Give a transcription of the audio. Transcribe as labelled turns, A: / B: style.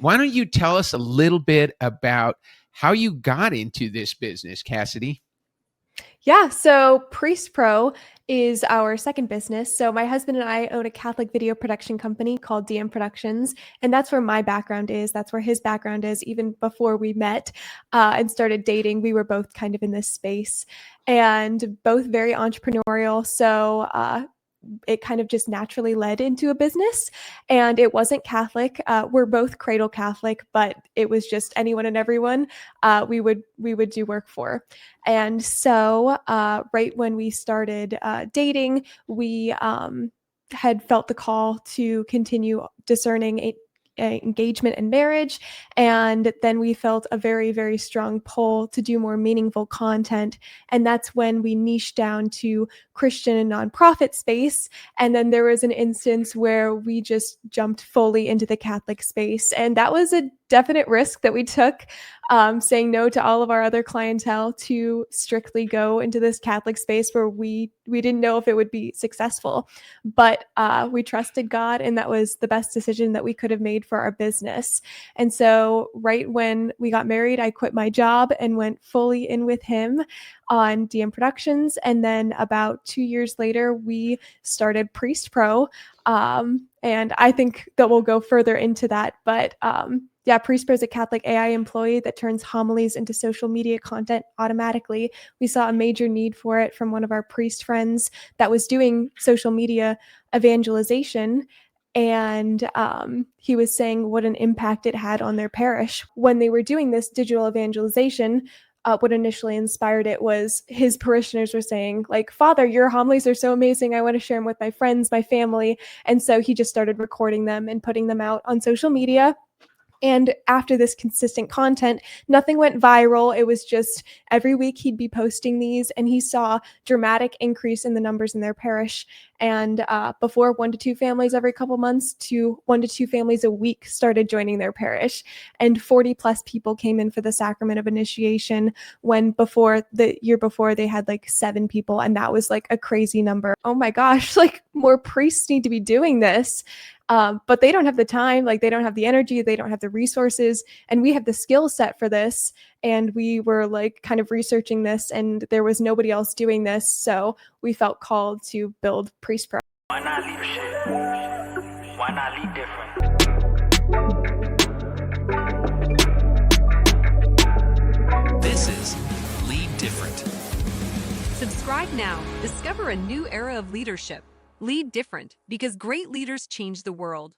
A: Why don't you tell us a little bit about how you got into this business, Cassidy?
B: Yeah, so Priest Pro is our second business. So my husband and I own a Catholic video production company called DM Productions, and that's where my background is. That's where his background is. Even before we met and started dating, we were both kind of in this space, and both very entrepreneurial. So it kind of just naturally led into a business, and it wasn't Catholic. We're both cradle Catholic, but it was just anyone and everyone we would do work for. And so right when we started dating, we had felt the call to continue discerning engagement and marriage. And then we felt a very, very strong pull to do more meaningful content. And that's when we niched down to Christian and nonprofit space. And then there was an instance where we just jumped fully into the Catholic space. And that was a definite risk that we took, saying no to all of our other clientele to strictly go into this Catholic space where we didn't know if it would be successful. But we trusted God, and that was the best decision that we could have made for our business. And so right when we got married, I quit my job and went fully in with him on DM Productions. And then about 2 years later, we started Priest Pro. And I think that we'll go further into that. But yeah, Priest Pro is a Catholic AI employee that turns homilies into social media content automatically. We saw a major need for it from one of our priest friends that was doing social media evangelization. And he was saying what an impact it had on their parish. When they were doing this digital evangelization, what initially inspired it was his parishioners were saying, like, "Father, your homilies are so amazing. I want to share them with my friends, my family." And so he just started recording them and putting them out on social media. And after this consistent content, nothing went viral. It was just every week he'd be posting these, and he saw dramatic increase in the numbers in their parish. And before 1 to 2 families every couple months to 1 to 2 families a week started joining their parish. And 40 plus people came in for the sacrament of initiation, when before the year before they had like 7 people. And that was like a crazy number. Oh my gosh, like more priests need to be doing this. But they don't have the time, like they don't have the energy, they don't have the resources, and we have the skill set for this. And we were like kind of researching this, and there was nobody else doing this. So we felt called to build Priest Pro.
C: Why not leadership? Why not lead different?
D: This is Lead Different.
E: Subscribe now. Discover a new era of leadership. Lead different, because great leaders change the world.